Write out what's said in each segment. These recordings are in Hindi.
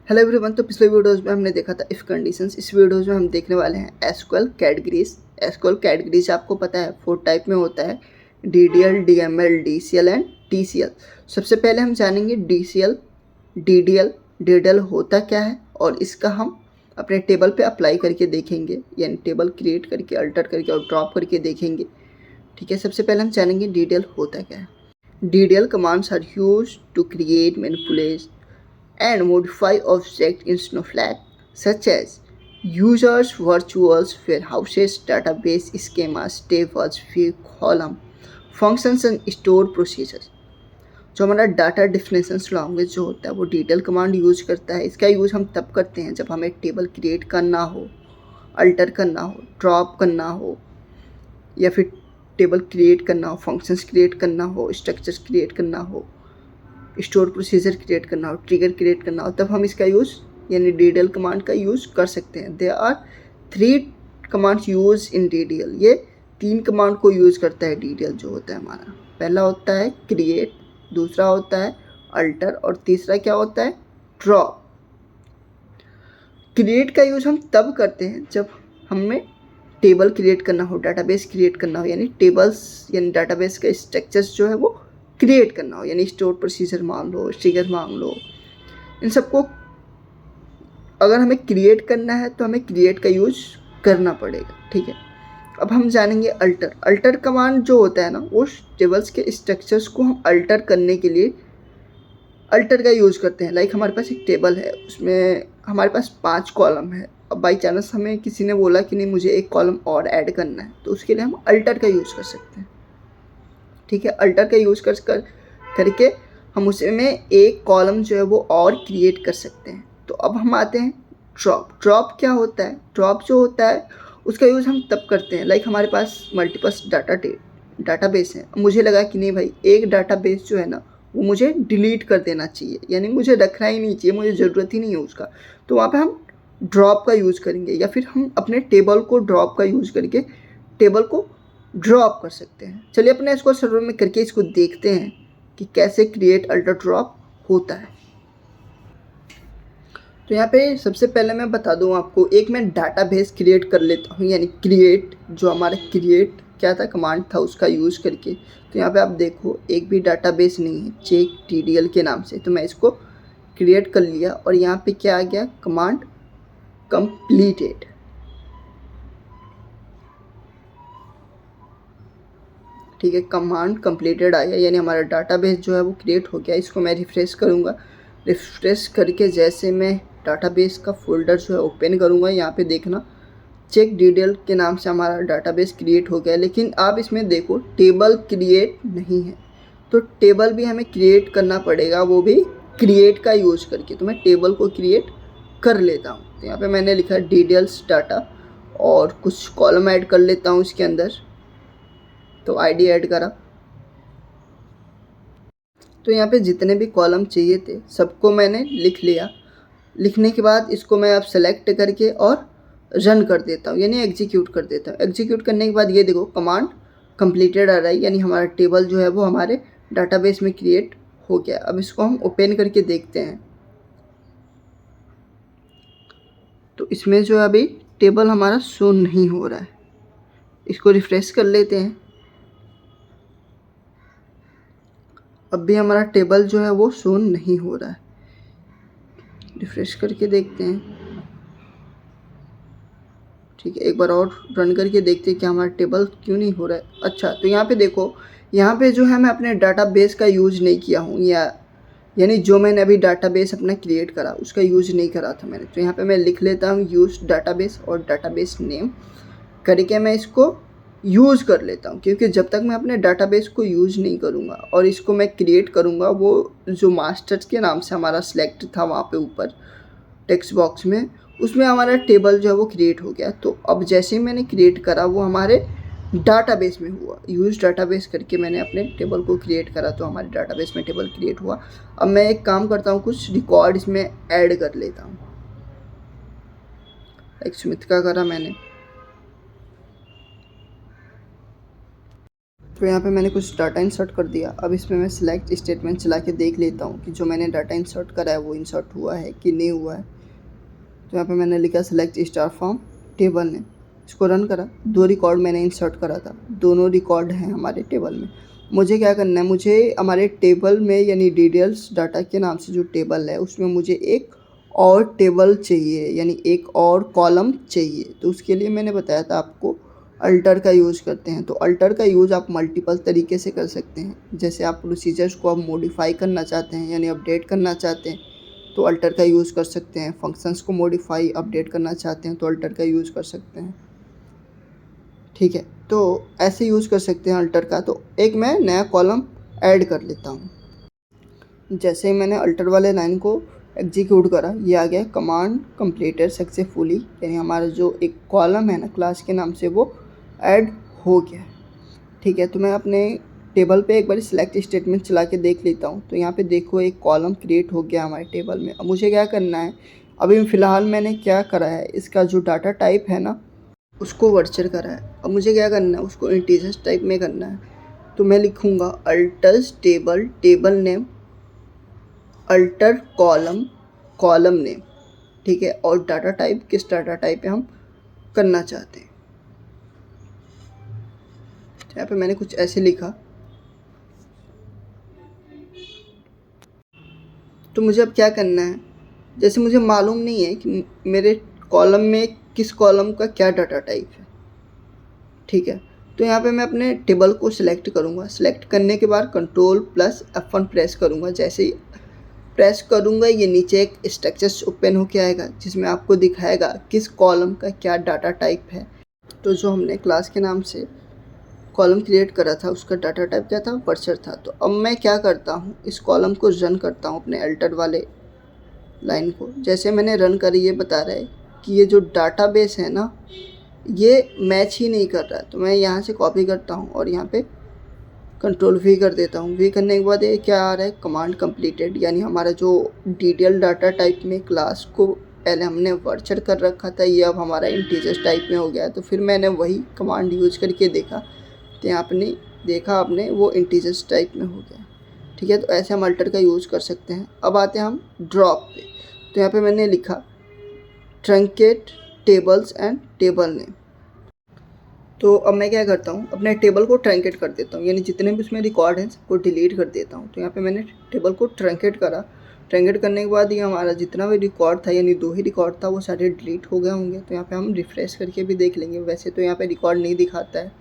Hello everyone. तो पिछले वीडियोस में हमने देखा था इफ़ कंडीशंस। इस वीडियोस में हम देखने वाले हैं एसक्यूएल कैटेगरीज। एसक्यूएल कैटेगरीज आपको पता है 4 टाइप में होता है, DDL, DML, DCL and TCL. सबसे पहले हम जानेंगे डीसीएल, डीडीएल। डीडीएल होता क्या है और इसका हम अपने टेबल पे अप्लाई करके देखेंगे, यानी टेबल क्रिएट करके, अल्टर करके और ड्रॉप करके देखेंगे। ठीक है, सबसे पहले हम जानेंगे डीडीएल होता क्या है। DDL commands are used to create, manipulate and modify objects in Snowflake, such as users, virtuals, warehouses, database schemas, tables, view, column, functions and store procedures। जो हमारा डाटा डिफिनेशंस लैंग्वेज जो होता है वो डिटेल कमांड यूज करता है। इसका यूज़ हम तब करते हैं जब हमें टेबल क्रिएट करना हो, अल्टर करना हो, ड्रॉप करना हो, या फिर टेबल क्रिएट करना हो, फंक्शंस क्रिएट करना हो, स्ट्रक्चर्स क्रिएट करना हो, स्टोर प्रोसीजर क्रिएट करना हो, ट्रिगर क्रिएट करना हो, तब हम इसका यूज़ यानी डीडीएल कमांड का यूज़ कर सकते हैं। There are 3 commands use in DDL. ये 3 कमांड को यूज़ करता है डीडीएल जो होता है हमारा। पहला होता है क्रिएट, दूसरा होता है अल्टर और तीसरा क्या होता है, ड्रॉप। क्रिएट का यूज़ हम तब करते हैं जब हमें टेबल क्रिएट करना हो, डाटाबेस क्रिएट करना हो, यानी टेबल्स यानी डाटाबेस का स्ट्रक्चर्स जो है वो क्रिएट करना हो, यानी स्टोर प्रोसीजर मान लो, ट्रिगर मान लो, इन सबको अगर हमें क्रिएट करना है तो हमें क्रिएट का यूज करना पड़ेगा। ठीक है, अब हम जानेंगे अल्टर। अल्टर कमांड जो होता है ना, वो टेबल्स के स्ट्रक्चर्स को हम अल्टर करने के लिए अल्टर का यूज़ करते हैं। लाइक हमारे पास एक टेबल है, उसमें हमारे पास 5 कॉलम है। अब बाई चांस हमें किसी ने बोला कि नहीं मुझे एक कॉलम और ऐड करना है, तो उसके लिए हम अल्टर का यूज़ कर सकते हैं। ठीक है, अल्टर का यूज़ करके हम उसमें एक कॉलम जो है वो और क्रिएट कर सकते हैं। तो अब हम आते हैं ड्रॉप। ड्रॉप क्या होता है? ड्रॉप जो होता है उसका यूज़ हम तब करते हैं, लाइक हमारे पास मल्टीपल डाटाबेस है। मुझे लगा कि नहीं भाई, एक डाटाबेस जो है ना वो मुझे डिलीट कर देना चाहिए, यानी मुझे रखना ही नहीं चाहिए, मुझे ज़रूरत ही नहीं है उसका। तो वहाँ पे हम ड्रॉप का यूज़ करेंगे, या फिर हम अपने टेबल को ड्रॉप का यूज़ करके टेबल को ड्रॉप कर सकते हैं। चलिए अपने एसक्यूएल सर्वर में करके इसको देखते हैं कि कैसे क्रिएट अल्टर ड्रॉप होता है। तो यहाँ पे सबसे पहले मैं बता दूँ आपको, एक मैं डाटाबेस क्रिएट कर लेता हूँ, यानी क्रिएट जो हमारा क्रिएट क्या था कमांड था उसका यूज़ करके। तो यहाँ पे आप देखो एक भी डाटाबेस नहीं है चेक टीडीएल के नाम से, तो मैं इसको क्रिएट कर लिया और यहाँ पे क्या आ गया, कमांड कंप्लीटेड। ठीक है, कमांड कंप्लीटेड आया, यानी हमारा डाटाबेस जो है वो क्रिएट हो गया। इसको मैं रिफ़्रेश करूँगा। रिफ़्रेश करके जैसे मैं डाटाबेस का फोल्डर जो है ओपन करूँगा, यहाँ पे देखना चेक डिटेल के नाम से हमारा डाटाबेस क्रिएट हो गया। लेकिन आप इसमें देखो टेबल क्रिएट नहीं है, तो टेबल भी हमें क्रिएट करना पड़ेगा, वो भी क्रिएट का यूज़ करके। तो मैं टेबल को क्रिएट कर लेता हूँ। तो यहाँ पे मैंने लिखा डिटेल्स डाटा और कुछ कॉलम ऐड कर लेता हूँ इसके अंदर। तो आईडी ऐड करा, तो यहाँ पे जितने भी कॉलम चाहिए थे सबको मैंने लिख लिया। लिखने के बाद इसको मैं अब सेलेक्ट करके और रन कर देता हूँ, यानी एग्जीक्यूट कर देता हूँ। एग्जीक्यूट करने के बाद ये देखो कमांड कंप्लीटेड आ रहा है, यानी हमारा टेबल जो है वो हमारे डाटाबेस में क्रिएट हो गया। अब इसको हम ओपन करके देखते हैं, तो इसमें जो अभी टेबल हमारा शो नहीं हो रहा है। इसको रिफ्रेश कर लेते हैं, अब भी हमारा टेबल जो है वो शो नहीं हो रहा है। रिफ्रेश करके देखते हैं। ठीक है, एक बार और रन करके देखते हैं कि हमारा टेबल क्यों नहीं हो रहा है। अच्छा, तो यहाँ पे देखो, यहाँ पे जो है मैं अपने डाटाबेस का यूज़ नहीं किया हूँ, यानी जो मैंने अभी डाटाबेस अपना क्रिएट करा उसका यूज़ नहीं करा था मैंने। तो यहाँ पे मैं लिख लेता हूँ यूज़ डाटाबेस और डाटाबेस नेम करके मैं इसको यूज़ कर लेता हूँ, क्योंकि जब तक मैं अपने डाटाबेस को यूज़ नहीं करूँगा और इसको मैं क्रिएट करूँगा, वो जो मास्टर्स के नाम से हमारा सिलेक्ट था वहाँ पे ऊपर टेक्स्ट बॉक्स में, उसमें हमारा टेबल जो है वो क्रिएट हो गया। तो अब जैसे ही मैंने क्रिएट करा वो हमारे डाटाबेस में हुआ, यूज़ डाटाबेस करके मैंने अपने टेबल को क्रिएट करा, तो हमारे डाटाबेस में टेबल क्रिएट हुआ। अब मैं एक काम करता हूँ, कुछ रिकॉर्ड इसमें ऐड कर लेता हूँ। एक स्मिथ का करा मैंने, तो यहाँ पे मैंने कुछ डाटा इंसर्ट कर दिया। अब इसमें मैं सिलेक्ट स्टेटमेंट चला के देख लेता हूँ कि जो मैंने डाटा इंसर्ट करा है वो इंसर्ट हुआ है कि नहीं हुआ है। तो यहाँ पे मैंने लिखा सिलेक्ट स्टार फ्रॉम टेबल ने, इसको रन करा। 2 रिकॉर्ड मैंने इंसर्ट करा था, दोनों रिकॉर्ड हैं हमारे टेबल में। मुझे क्या करना है, मुझे हमारे टेबल में यानी डिटेल्स डाटा के नाम से जो टेबल है उसमें मुझे एक और टेबल चाहिए, यानी एक और कॉलम चाहिए। तो उसके लिए मैंने बताया था आपको अल्टर का यूज़ करते हैं। तो अल्टर का यूज़ आप मल्टीपल तरीके से कर सकते हैं। जैसे आप प्रोसीजर्स को आप मॉडिफाई करना चाहते हैं यानी अपडेट करना चाहते हैं तो अल्टर का यूज़ कर सकते हैं। फंक्शंस को मॉडिफाई अपडेट करना चाहते हैं तो अल्टर का यूज़ कर सकते हैं। ठीक है, तो ऐसे यूज़ कर सकते हैं अल्टर का। तो एक मैं नया कॉलम ऐड कर लेता हूँ। जैसे ही मैंने अल्टर वाले लाइन को एग्जीक्यूट करा, ये आ गया कमांड कंप्लीटेड सक्सेसफुली, यानी हमारा जो एक कॉलम है ना क्लास के नाम से वो ऐड हो गया। ठीक है, तो मैं अपने टेबल पे एक बार सिलेक्ट स्टेटमेंट चला के देख लेता हूँ। तो यहाँ पे देखो एक कॉलम क्रिएट हो गया हमारे टेबल में। अब मुझे क्या करना है, अभी फ़िलहाल मैंने क्या करा है, इसका जो डाटा टाइप है ना उसको वर्चर करा है। अब मुझे क्या करना है, उसको इंटीजर्स टाइप में करना है। तो मैं लिखूँगा altars table, table name, alter column, column name. ठीक है, और डाटा टाइप किस डाटा टाइप पे हम करना चाहते हैं। यहाँ पे मैंने कुछ ऐसे लिखा। तो मुझे अब क्या करना है, जैसे मुझे मालूम नहीं है कि मेरे कॉलम में किस कॉलम का क्या डाटा टाइप है। ठीक है, तो यहाँ पे मैं अपने टेबल को सिलेक्ट करूँगा। सिलेक्ट करने के बाद कंट्रोल प्लस F1 प्रेस करूँगा। जैसे ही प्रेस करूँगा ये नीचे एक स्ट्रक्चर ओपन होके आएगा जिसमें आपको दिखाएगा किस कॉलम का क्या डाटा टाइप है। तो जो हमने क्लास के नाम से कॉलम क्रिएट करा था उसका डाटा टाइप क्या था, वर्चर था। तो अब मैं क्या करता हूँ, इस कॉलम को रन करता हूँ अपने अल्टर वाले लाइन को। जैसे मैंने रन करी, ये बता रहा है कि ये जो डाटाबेस है ना ये मैच ही नहीं कर रहा है। तो मैं यहाँ से कॉपी करता हूँ और यहाँ पे कंट्रोल V कर देता हूँ। V करने के बाद ये क्या आ रहा है, कमांड कंप्लीटेड, यानी हमारा जो डिटेल डाटा टाइप में क्लास को पहले हमने वर्चर कर रखा था ये अब हमारा इंटीजर्स टाइप में हो गया है। तो फिर मैंने वही कमांड यूज करके देखा तो यहाँ आपने देखा आपने वो इंटीजर्स टाइप में हो गया। ठीक है, तो ऐसे हम अल्टर का यूज़ कर सकते हैं। अब आते हैं हम ड्रॉप पे। तो यहाँ पे मैंने लिखा truncate tables and table name. तो अब मैं क्या करता हूँ, अपने टेबल को ट्रंकेट कर देता हूँ, यानी जितने भी उसमें रिकॉर्ड हैं सबको डिलीट कर देता हूँ। तो यहाँ पे मैंने टेबल को ट्रंकेट करा। ट्रंकेट करने के बाद ये हमारा जितना भी रिकॉर्ड था, यानी 2 ही रिकॉर्ड था, वो सारे डिलीट हो गए होंगे। तो यहाँ पे हम रिफ्रेश करके भी देख लेंगे। वैसे तो यहाँ पे रिकॉर्ड नहीं दिखाता है,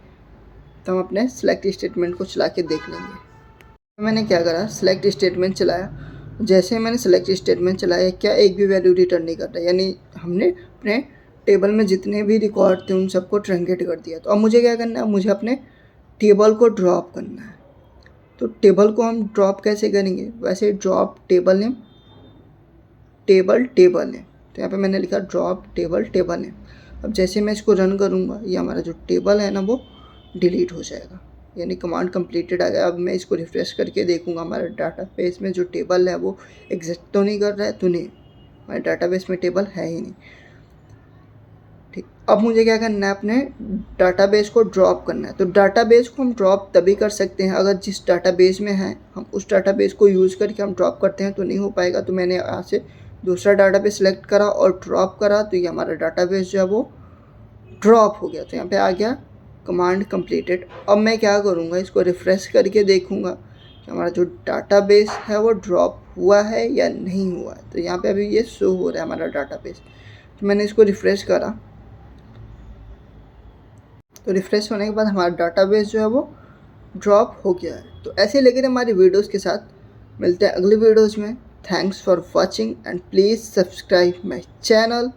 तो हम अपने सेलेक्ट स्टेटमेंट को चला के देख लेंगे। मैंने क्या करा, सेलेक्ट स्टेटमेंट चलाया। जैसे मैंने सेलेक्ट स्टेटमेंट चलाया, क्या एक भी वैल्यू रिटर्न नहीं कर रहा, यानी हमने अपने टेबल में जितने भी रिकॉर्ड थे उन सबको ट्रंकेट कर दिया। तो अब मुझे क्या करना है, मुझे अपने टेबल को ड्रॉप करना है। तो टेबल को हम ड्रॉप कैसे करेंगे, वैसे drop table name, table table name. तो यहाँ पे मैंने लिखा ड्रॉप टेबल टेबल नेम। अब जैसे मैं इसको रन करूँगा ये हमारा जो टेबल है ना वो डिलीट हो जाएगा, यानी कमांड कंप्लीटेड आ गया। अब मैं इसको रिफ्रेश करके देखूँगा हमारे डाटाबेस में जो टेबल है वो एग्जिस्ट तो नहीं कर रहा है। तो नहीं, हमारे डाटाबेस में टेबल है ही नहीं। ठीक, अब मुझे क्या करना है, अपने डाटाबेस को ड्रॉप करना है। तो डाटाबेस को हम ड्रॉप तभी कर सकते हैं अगर जिस डाटाबेस में है हम उस डाटाबेस को यूज़ करके हम ड्रॉप करते हैं तो नहीं हो पाएगा। तो मैंने यहाँ से दूसरा डाटाबेस सेलेक्ट करा और ड्रॉप करा, तो ये हमारा डाटाबेस जो है वो ड्रॉप हो गया। तो यहाँ पे आ गया कमांड कंप्लीटेड। अब मैं क्या करूँगा, इसको रिफ़्रेश करके देखूँगा कि हमारा जो डाटाबेस है वो ड्रॉप हुआ है या नहीं हुआ है। तो यहाँ पे अभी ये शो हो रहा है हमारा डाटाबेस। तो मैंने इसको रिफ़्रेश करा, तो रिफ़्रेश होने के बाद हमारा डाटाबेस जो है वो ड्रॉप हो गया है। तो ऐसे लेकर हमारी वीडियोज़ के साथ मिलते हैं अगली वीडियोज़ में। Thanks for watching and please subscribe my channel.